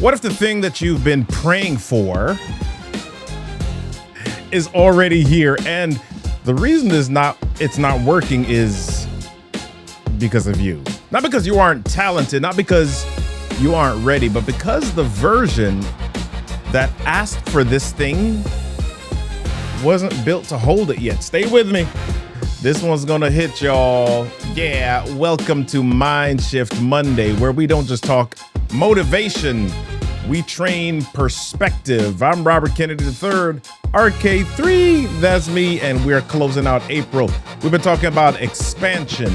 What if the thing that you've been praying for is already here, and the reason it's not working is because of you? Not because you aren't talented, not because you aren't ready, but because the version that asked for this thing wasn't built to hold it yet. Stay with me. This one's gonna hit, y'all. Yeah, welcome to MiNDSHiFT Monday, where we don't just talk motivation, we train perspective. I'm Robert Kennedy III, RK3, that's me, and we're closing out April. We've been talking about expansion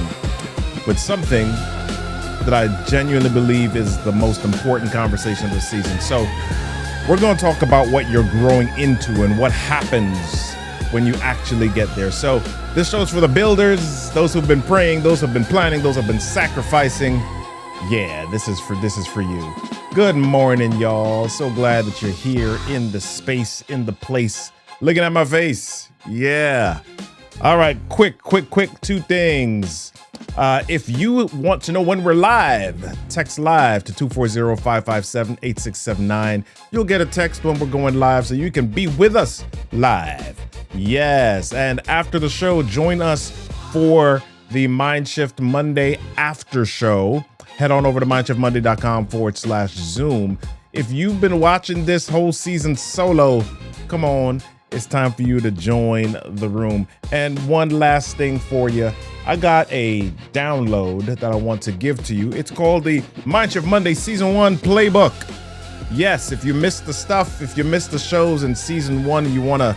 with something that I genuinely believe is the most important conversation this season. So we're going to talk about what you're growing into and what happens when you actually get there. So this show's for the builders, those who've been praying, those who've been planning, those who've been sacrificing. Yeah, this is for you. Good morning, y'all. So glad that you're here in the space, in the place, looking at my face. Yeah. All right, quick, two things. If you want to know when we're live, text live to 240-557-8679. You'll get a text when we're going live so you can be with us live. Yes, and after the show, join us for the MiNDSHiFT Monday after show. Head on over to MiNDShiftMonday.com/Zoom. If you've been watching this whole season solo, come on, it's time for you to join the room. And one last thing for you. I got a download that I want to give to you. It's called the MiNDSHiFT Monday Season 1 Playbook. Yes, if you missed the stuff, if you missed the shows in Season 1 and you want to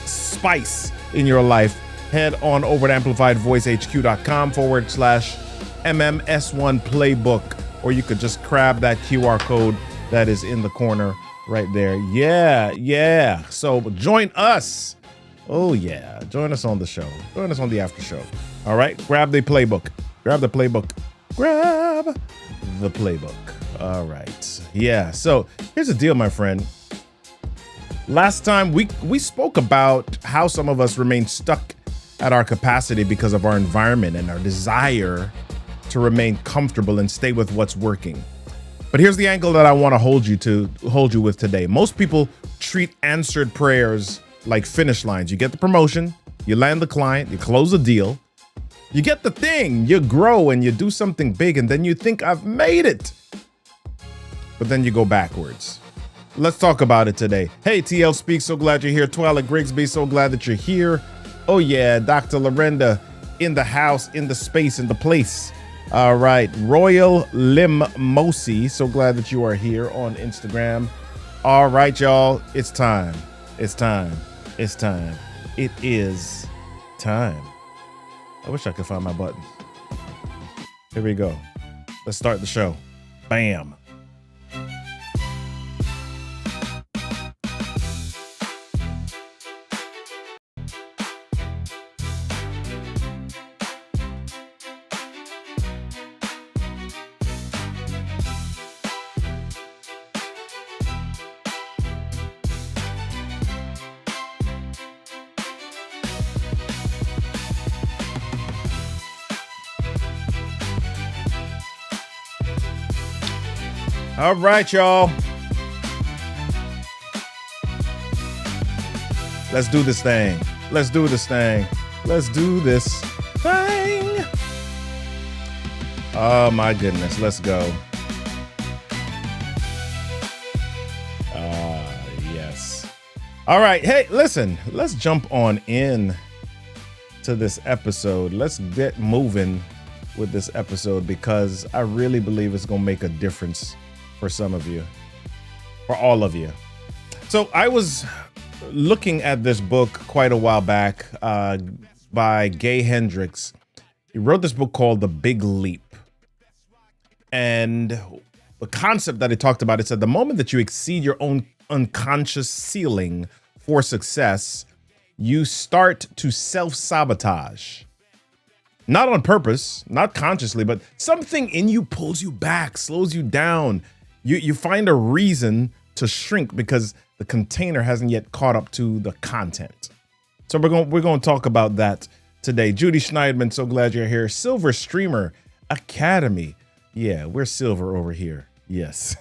spice in your life, head on over to AmplifiedVoiceHQ.com/MMS1 Playbook, or you could just grab that QR code that is in the corner right there. Yeah. So join us. Oh yeah, join us on the show. Join us on the after show. All right, grab the playbook. All right. Yeah. So here's the deal, my friend. Last time we spoke about how some of us remain stuck at our capacity because of our environment and our desire to remain comfortable and stay with what's working. But here's the angle that I want to hold you with today. Most people treat answered prayers like finish lines. You get the promotion, you land the client, you close the deal, you get the thing, you grow and you do something big, and then you think, I've made it. But then you go backwards. Let's talk about it today. Hey, TL Speaks, so glad you're here. Twilight Grigsby, so glad that you're here. Oh yeah, Dr. Lorenda in the house, in the space, in the place. All right, Royal Limosi, so glad that you are here on Instagram. All right, y'all, it's time. It is time. I wish I could find my button. Here we go. Let's start the show. Bam. All right, y'all. Let's do this thing. Oh my goodness, let's go. Yes. All right, hey, listen, let's jump on in to this episode. Let's get moving with this episode because I really believe it's gonna make a difference for some of you, for all of you. So I was looking at this book quite a while back by Gay Hendricks. He wrote this book called The Big Leap. And the concept that he talked about, it said the moment that you exceed your own unconscious ceiling for success, you start to self-sabotage. Not on purpose, not consciously, but something in you pulls you back, slows you down. You find a reason to shrink because the container hasn't yet caught up to the content. So we're going to talk about that today. Judy Schneidman, so glad you're here. Silver Streamer Academy. Yeah, we're silver over here. Yes.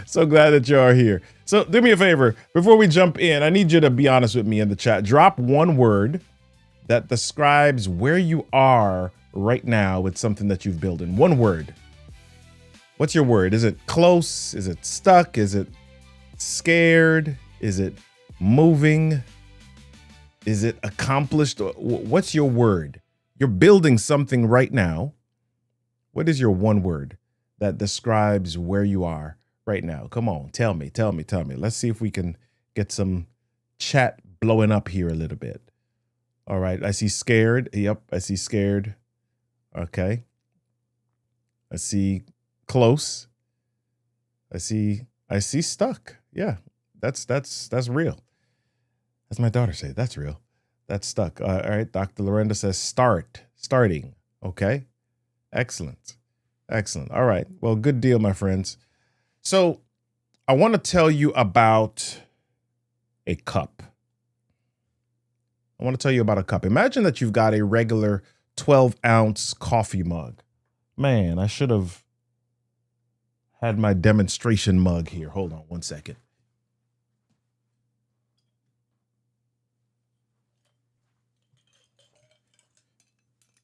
So glad that you are here. So do me a favor. Before we jump in, I need you to be honest with me in the chat. Drop one word that describes where you are right now with something that you've built in. One word. What's your word? Is it close? Is it stuck? Is it scared? Is it moving? Is it accomplished? What's your word? You're building something right now. What is your one word that describes where you are right now? Come on, tell me. Let's see if we can get some chat blowing up here a little bit. All right, I see scared. Yep, I see scared. Okay. I see close. I see stuck. Yeah, that's real. As my daughter said, that's real. That's stuck. All right, Dr. Lorenda says starting. Okay, excellent. All right, well, good deal, my friends. So I want to tell you about a cup. Imagine that you've got a regular 12-ounce coffee mug. Man, I should have had my demonstration mug here. Hold on one second.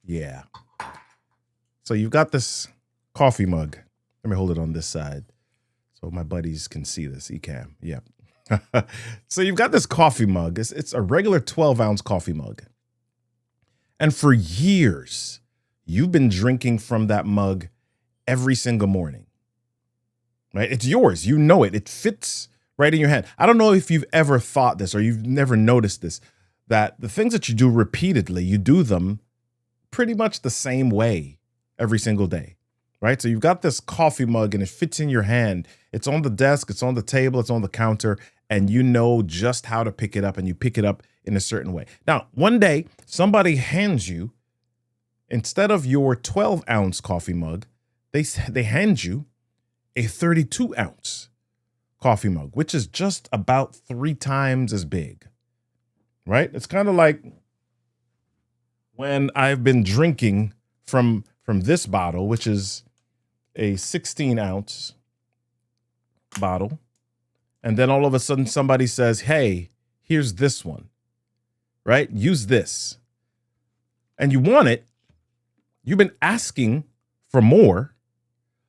Yeah. So you've got this coffee mug. Let me hold it on this side so my buddies can see this. Ecamm. Yeah. So you've got this coffee mug. It's a regular 12-ounce coffee mug. And for years, you've been drinking from that mug every single morning. Right? It's yours. You know it. It fits right in your hand. I don't know if you've ever thought this or you've never noticed this, that the things that you do repeatedly, you do them pretty much the same way every single day, right? So you've got this coffee mug and it fits in your hand. It's on the desk, it's on the table, it's on the counter, and you know just how to pick it up, and you pick it up in a certain way. Now, one day, somebody hands you, instead of your 12-ounce coffee mug, they hand you a 32-ounce coffee mug, which is just about 3 times as big, right? It's kind of like when I've been drinking from this bottle, which is a 16-ounce bottle, and then all of a sudden somebody says, hey, here's this one, right? Use this. And you want it. You've been asking for more,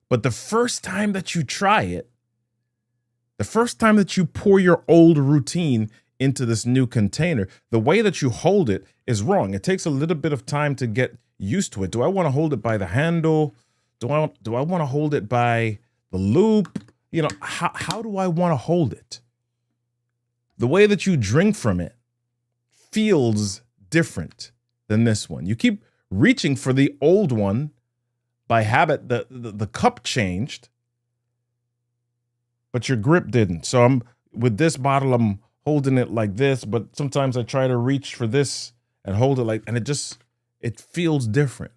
but the first time that you try it, the first time that you pour your old routine into this new container, the way that you hold it is wrong. It takes a little bit of time to get used to it. Do I want to hold it by the handle? Do I want to hold it by the loop? You know, how do I want to hold it? The way that you drink from it feels different than this one. You keep reaching for the old one by habit. The cup changed, but your grip didn't. So with this bottle, I'm holding it like this, but sometimes I try to reach for this and hold it like, and it feels different.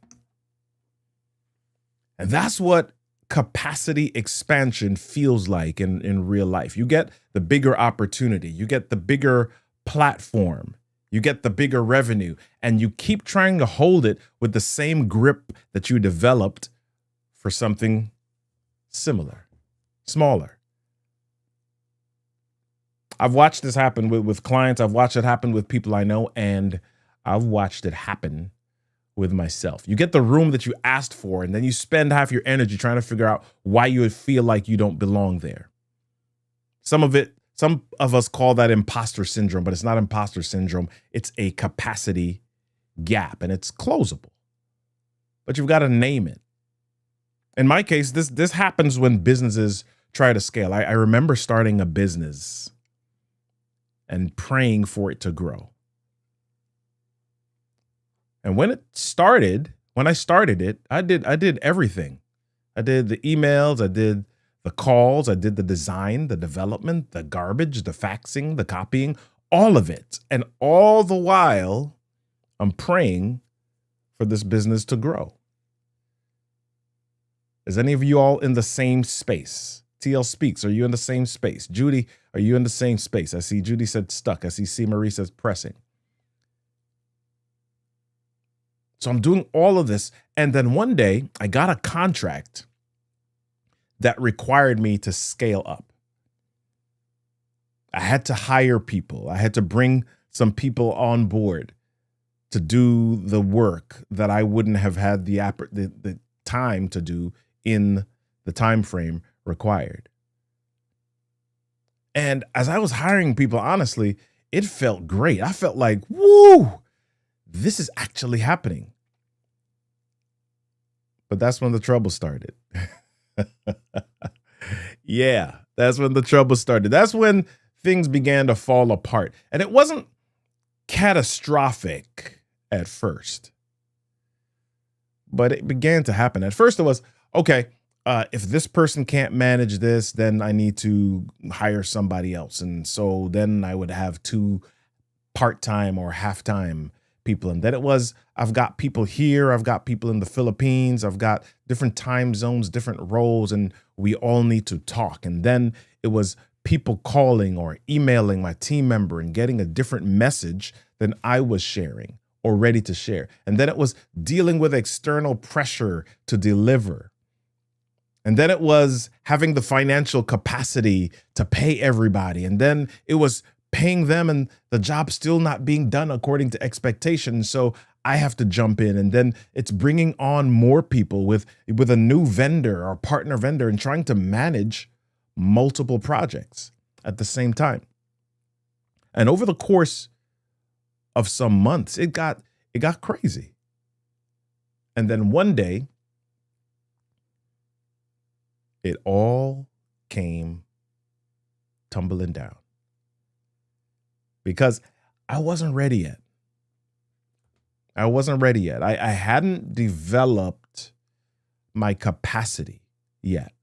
And that's what capacity expansion feels like in real life. You get the bigger opportunity, you get the bigger platform, you get the bigger revenue, and you keep trying to hold it with the same grip that you developed for something similar, smaller. I've watched this happen with clients. I've watched it happen with people I know, and I've watched it happen with myself. You get the room that you asked for, and then you spend half your energy trying to figure out why you would feel like you don't belong there. Some of us call that imposter syndrome, but it's not imposter syndrome. It's a capacity gap, and it's closable. But you've got to name it. In my case, this happens when businesses try to scale. I remember starting a business and praying for it to grow. And when I started it, I did everything. I did the emails, I did the calls, I did the design, the development, the garbage, the faxing, the copying, all of it. And all the while, I'm praying for this business to grow. Is any of you all in the same space? TL Speaks, are you in the same space? Judy, are you in the same space? I see Judy said stuck. I see C. Marie says pressing. So I'm doing all of this. And then one day I got a contract that required me to scale up. I had to hire people. I had to bring some people on board to do the work that I wouldn't have had the time to do in the time frame required. And as I was hiring people, honestly, it felt great. I felt like, woo, this is actually happening. But that's when the trouble started. Yeah, that's when the trouble started. That's when things began to fall apart. And it wasn't catastrophic at first, but it began to happen. At first it was, okay, if this person can't manage this, then I need to hire somebody else. And so then I would have 2 part-time or half-time people. And then it was, I've got people here, I've got people in the Philippines, I've got different time zones, different roles, and we all need to talk. And then it was people calling or emailing my team member and getting a different message than I was sharing or ready to share. And then it was dealing with external pressure to deliver. And then it was having the financial capacity to pay everybody. And then it was paying them and the job still not being done according to expectations. So I have to jump in. And then it's bringing on more people with a new vendor or partner vendor and trying to manage multiple projects at the same time. And over the course of some months, it got crazy. And then one day, it all came tumbling down because I wasn't ready yet. I hadn't developed my capacity yet.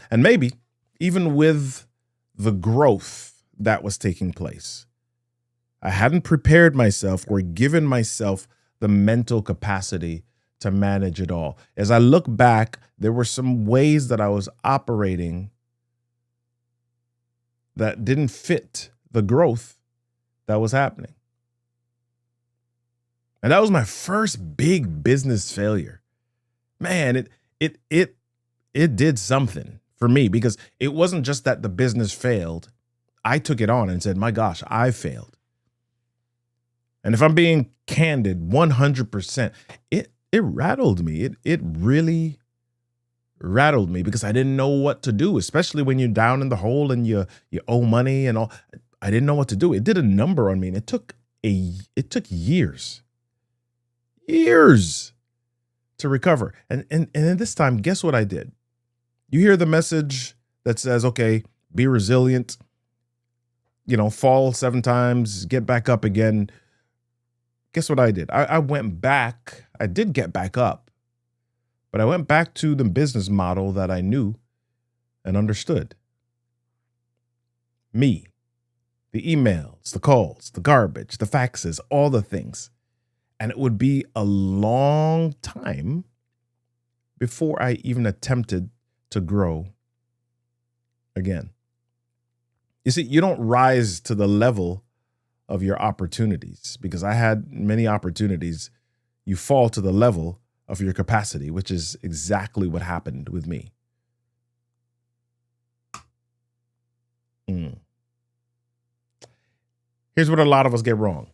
And maybe even with the growth that was taking place, I hadn't prepared myself or given myself the mental capacity to manage it all. As I look back, there were some ways that I was operating that didn't fit the growth that was happening. And that was my first big business failure. Man, it did something for me because it wasn't just that the business failed. I took it on and said, my gosh, I failed. And if I'm being candid, 100%, it rattled me. It really rattled me because I didn't know what to do, especially when you're down in the hole and you owe money and all. I didn't know what to do. It did a number on me, and it took years to recover. And then this time, guess what I did? You hear the message that says, okay, be resilient, fall 7 times, get back up again. Guess what I did? I went back. I did get back up, but I went back to the business model that I knew and understood. Me, the emails, the calls, the garbage, the faxes, all the things. And it would be a long time before I even attempted to grow again. You see, you don't rise to the level of your opportunities because I had many opportunities. You fall to the level of your capacity, which is exactly what happened with me. Here's what a lot of us get wrong.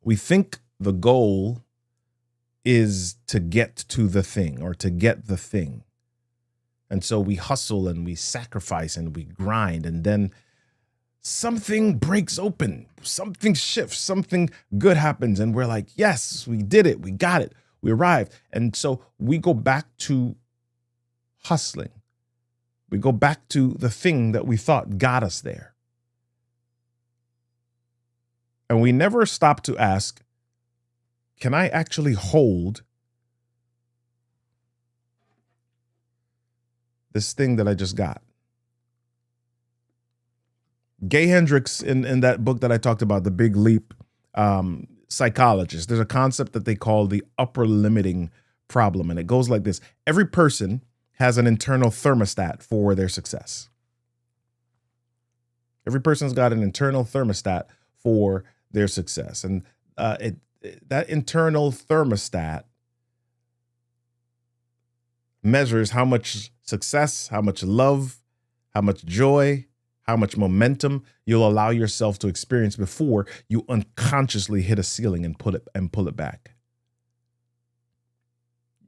We think the goal is to get to the thing or to get the thing. And so we hustle and we sacrifice and we grind, and then something breaks open, something shifts, something good happens, and we're like, yes, we did it, we got it, we arrived. And so we go back to hustling. We go back to the thing that we thought got us there. And we never stop to ask, can I actually hold this thing that I just got? Gay Hendricks, in that book that I talked about, The Big Leap, psychologist, there's a concept that they call the upper limiting problem. And it goes like this. Every person has an internal thermostat for their success. Every person's got an internal thermostat for their success. And that internal thermostat measures how much success, how much love, how much joy, how much momentum you'll allow yourself to experience before you unconsciously hit a ceiling and pull it back.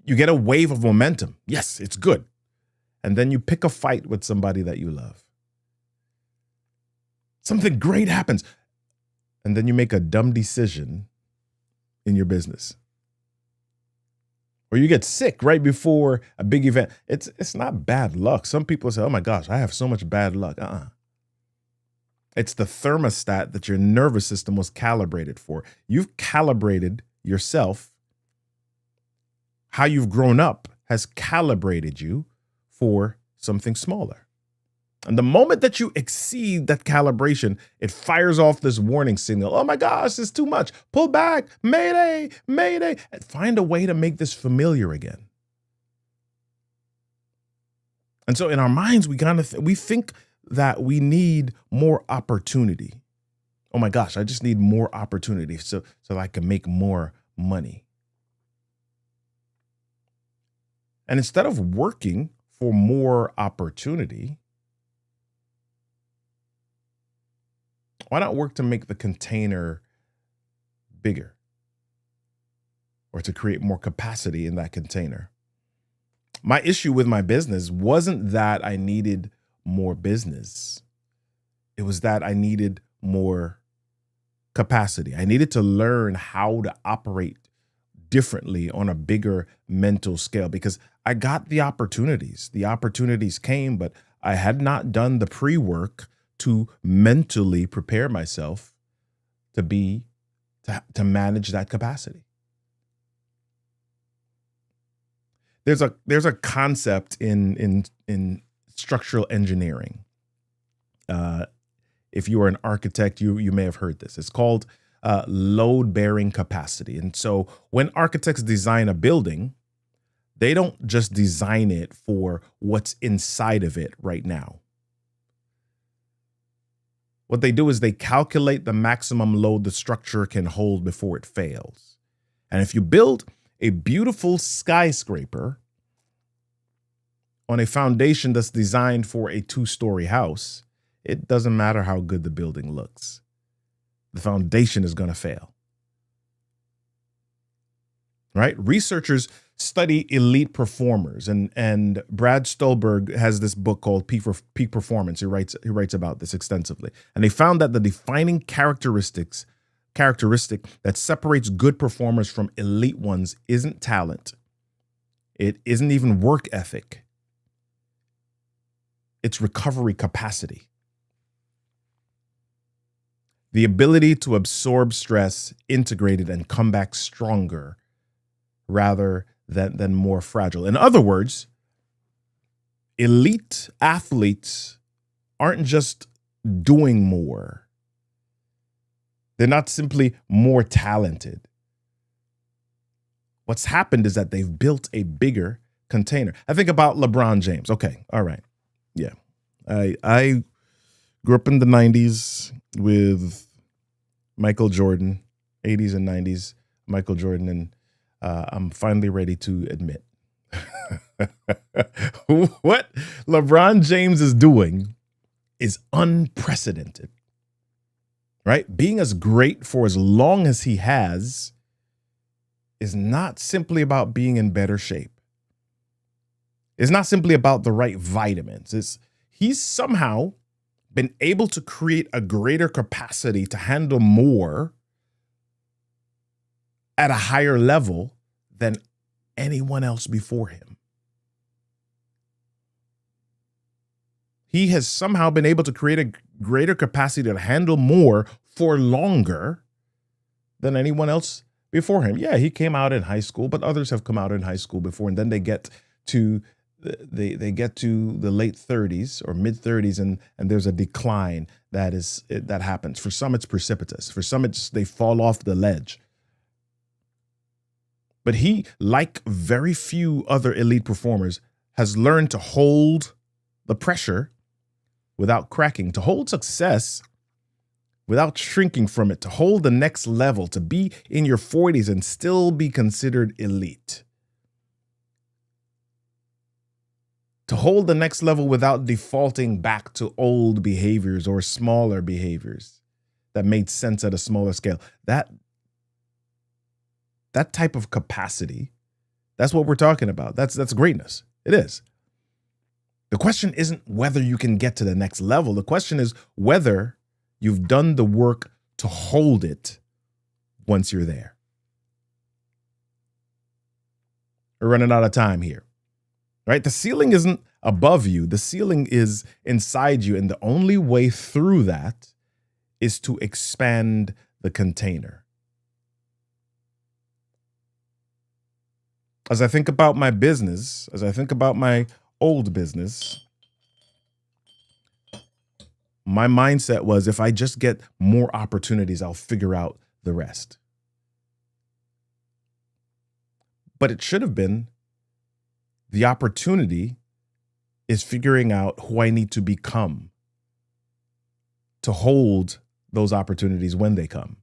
You get a wave of momentum. Yes, it's good. And then you pick a fight with somebody that you love. Something great happens. And then you make a dumb decision in your business. Or you get sick right before a big event. It's not bad luck. Some people say, oh my gosh, I have so much bad luck. It's the thermostat that your nervous system was calibrated for. You've calibrated yourself. How you've grown up has calibrated you for something smaller. And the moment that you exceed that calibration, it fires off this warning signal. Oh my gosh, it's too much. Pull back. Mayday, mayday. And find a way to make this familiar again. And so in our minds, we think that we need more opportunity. Oh my gosh, I just need more opportunity so I can make more money. And instead of working for more opportunity, why not work to make the container bigger or to create more capacity in that container? My issue with my business wasn't that I needed more business. It was that I needed more capacity. I needed to learn how to operate differently on a bigger mental scale because I got the opportunities. The opportunities came, but I had not done the pre-work to mentally prepare myself to manage that capacity. There's a concept in structural engineering. If you are an architect, you may have heard this. It's called load-bearing capacity. And so when architects design a building, they don't just design it for what's inside of it right now. What they do is they calculate the maximum load the structure can hold before it fails. And if you build a beautiful skyscraper on a foundation that's designed for a 2-story house, it doesn't matter how good the building looks. The foundation is going to fail. Right? Researchers study elite performers, and Brad Stulberg has this book called Peak Performance. He writes about this extensively. And they found that the defining characteristic that separates good performers from elite ones isn't talent. It isn't even work ethic. It's recovery capacity. The ability to absorb stress, integrate it, and come back stronger rather than more fragile. In other words, elite athletes aren't just doing more. They're not simply more talented. What's happened is that they've built a bigger container. I think about LeBron James. Okay, all right. Yeah. I grew up in the 90s with Michael Jordan, 80s and 90s, Michael Jordan, and I'm finally ready to admit what LeBron James is doing is unprecedented, right? Being as great for as long as he has is not simply about being in better shape. It's not simply about the right vitamins. He's somehow been able to create a greater capacity to handle more at a higher level than anyone else before him. He has somehow been able to create a greater capacity to handle more for longer than anyone else before him. Yeah, he came out in high school, but others have come out in high school before, and then they get to the late 30s or mid 30s, and there's a decline that happens. For some, it's precipitous. For some, they fall off the ledge. But he, like very few other elite performers, has learned to hold the pressure without cracking, to hold success without shrinking from it, to hold the next level, to be in your 40s and still be considered elite. to hold the next level without defaulting back to old behaviors or smaller behaviors that made sense at a smaller scale. That type of capacity, that's what we're talking about. That's greatness. It is. The question isn't whether you can get to the next level. The question is whether you've done the work to hold it once you're there. We're running out of time here, right? The ceiling isn't above you. The ceiling is inside you. And the only way through that is to expand the container. As I think about my business, as I think about my old business, my mindset was if I just get more opportunities, I'll figure out the rest. But it should have been the opportunity is figuring out who I need to become to hold those opportunities when they come.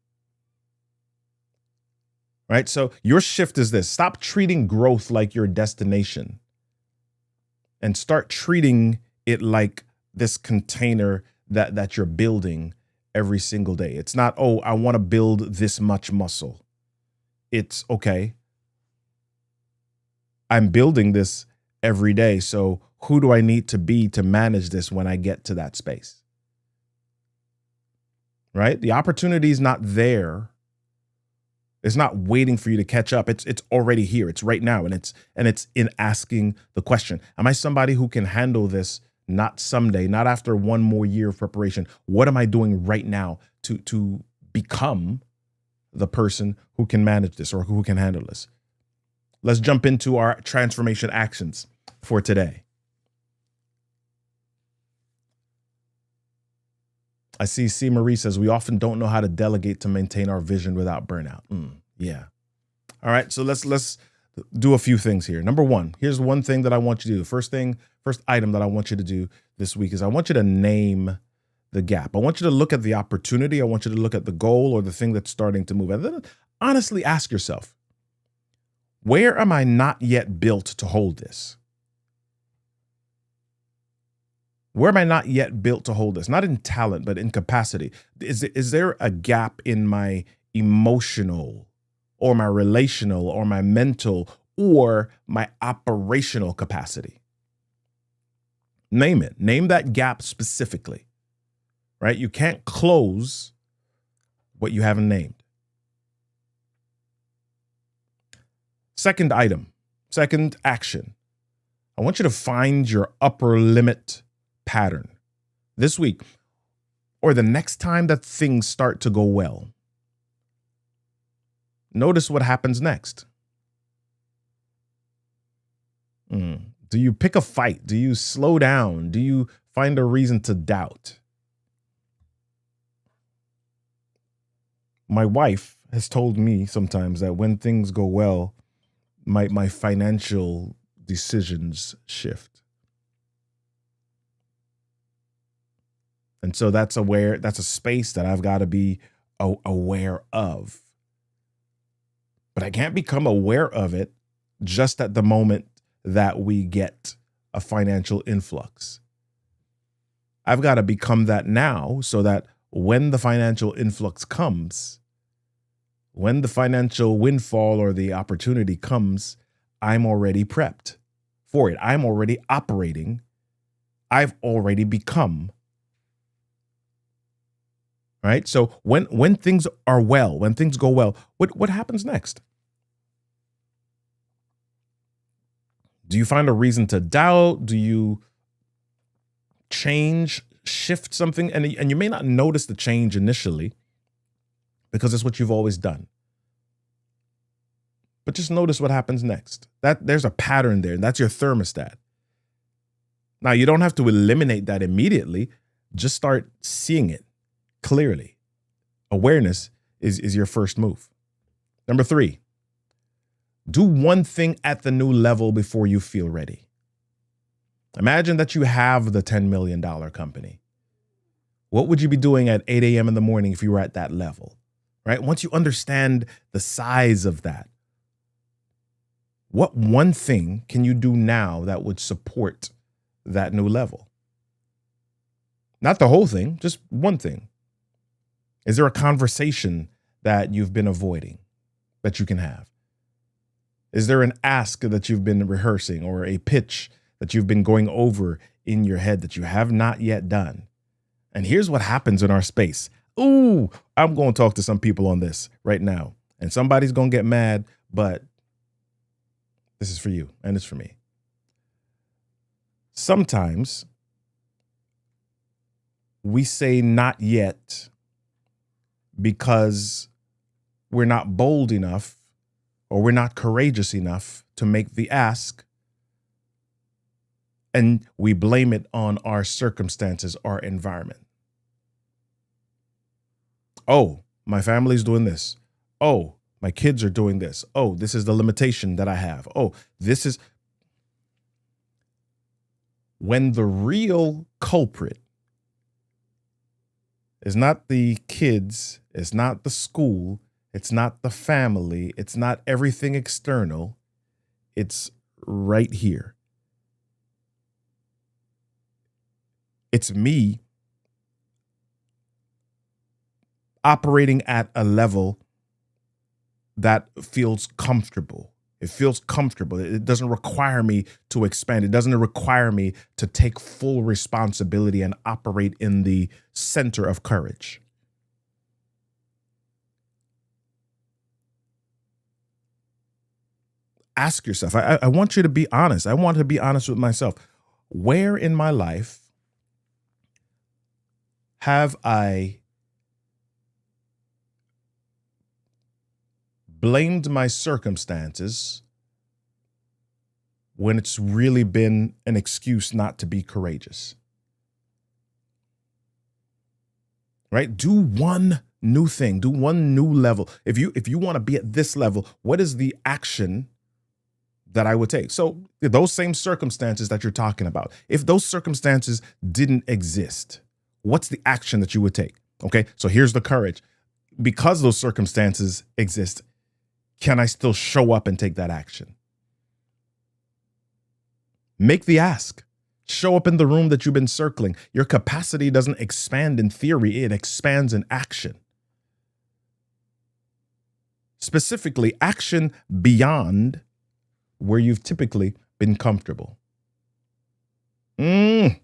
Right? So your shift is this. Stop treating growth like your destination and start treating it like this container that you're building every single day. It's not, oh, I want to build this much muscle. It's okay. I'm building this every day. So who do I need to be to manage this when I get to that space? Right? The opportunity is not there. It's not waiting for you to catch up. It's already here. It's right now. And it's in asking the question, am I somebody who can handle this? Not someday, not after one more year of preparation. What am I doing right now to become the person who can manage this or who can handle this? Let's jump into our transformation actions for today. I see C. Marie says, we often don't know how to delegate to maintain our vision without burnout. Yeah. All right. So let's do a few things here. Number one, here's one thing that I want you to do. First item that I want you to do this week is I want you to name the gap. I want you to look at the opportunity. I want you to look at the goal or the thing that's starting to move. And then honestly ask yourself, where am I not yet built to hold this? Where am I not yet built to hold this? Not in talent, but in capacity. Is there a gap in my emotional or my relational or my mental or my operational capacity? Name it. Name that gap specifically, right? You can't close what you haven't named. Second action. I want you to find your upper limit pattern this week or the next time that things start to go well. Notice what happens next. Do you pick a fight? Do you slow down? Do you find a reason to doubt? My wife has told me sometimes that when things go well, my financial decisions shift. And so that's a space that I've got to be aware of. But I can't become aware of it just at the moment that we get a financial influx. I've got to become that now so that when the financial influx comes, when the financial windfall or the opportunity comes, I'm already prepped for it. I'm already operating. I've already become. Right? So when things are well, when things go well, what happens next? Do you find a reason to doubt? Do you shift something? And you may not notice the change initially because it's what you've always done. But just notice what happens next. There's a pattern there, and that's your thermostat. Now, you don't have to eliminate that immediately. Just start seeing it clearly. Awareness is your first move. Number 3, do one thing at the new level before you feel ready. Imagine that you have the $10 million company. What would you be doing at 8 a.m. in the morning if you were at that level, right? Once you understand the size of that, what one thing can you do now that would support that new level? Not the whole thing, just one thing. Is there a conversation that you've been avoiding that you can have? Is there an ask that you've been rehearsing or a pitch that you've been going over in your head that you have not yet done? And here's what happens in our space. Ooh, I'm going to talk to some people on this right now, and somebody's going to get mad, but this is for you and it's for me. Sometimes we say not yet because we're not bold enough or we're not courageous enough to make the ask, and we blame it on our circumstances, our environment. Oh, my family's doing this. Oh, my kids are doing this. Oh, this is the limitation that I have. Oh, this is when the real culprit is not the kids, it's not the school, it's not the family, it's not everything external. It's right here. It's me operating at a level that feels comfortable. It feels comfortable. It doesn't require me to expand. It doesn't require me to take full responsibility and operate in the center of courage. Ask yourself, I want you to be honest. I want to be honest with myself. Where in my life have I blamed my circumstances when it's really been an excuse not to be courageous? Right? Do one new thing, do one new level. If you want to be at this level, what is the action that I would take? So those same circumstances that you're talking about, if those circumstances didn't exist, what's the action that you would take? Okay, so here's the courage. Because those circumstances exist, can I still show up and take that action? Make the ask. Show up in the room that you've been circling. Your capacity doesn't expand in theory, it expands in action. Specifically, action beyond where you've typically been comfortable. Did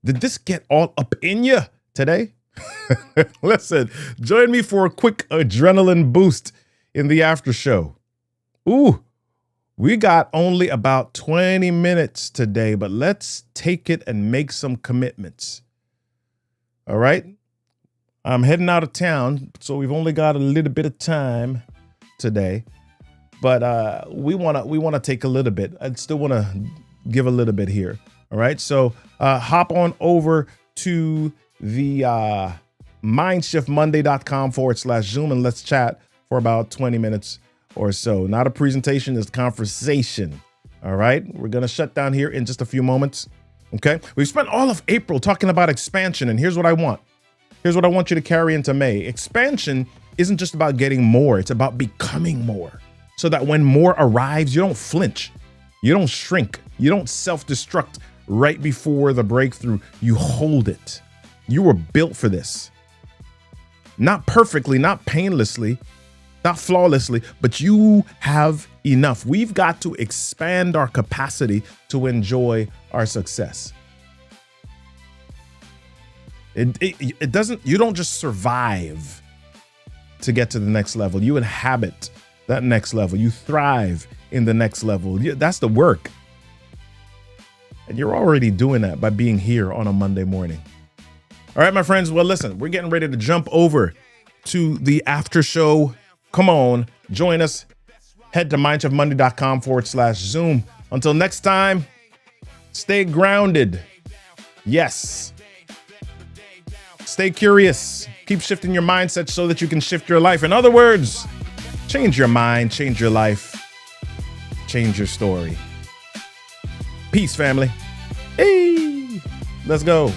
this get all up in you today? Listen, join me for a quick adrenaline boost in the after show. Ooh, we got only about 20 minutes today, but let's take it and make some commitments. All right? I'm heading out of town, so we've only got a little bit of time today. But we wanna take a little bit. I still wanna give a little bit here. All right. So hop on over to the MiNDSHiFTMonday.com/Zoom and let's chat for about 20 minutes or so. Not a presentation, it's conversation. All right. We're gonna shut down here in just a few moments. Okay. We've spent all of April talking about expansion, and here's what I want. Here's what I want you to carry into May. Expansion isn't just about getting more, it's about becoming more. So that when more arrives, you don't flinch, you don't shrink, you don't self-destruct right before the breakthrough. You hold it. You were built for this. Not perfectly, not painlessly, not flawlessly, but you have enough. We've got to expand our capacity to enjoy our success. It doesn't, you don't just survive to get to the next level. You inhabit that next level. You thrive in the next level. That's the work. And you're already doing that by being here on a Monday morning. All right, my friends. Well, listen, we're getting ready to jump over to the after show. Come on, join us. Head to MiNDSHiFTMonday.com/Zoom. Until next time, stay grounded. Yes. Stay curious. Keep shifting your mindset so that you can shift your life. In other words, change your mind, change your life, change your story. Peace, family. Hey, let's go.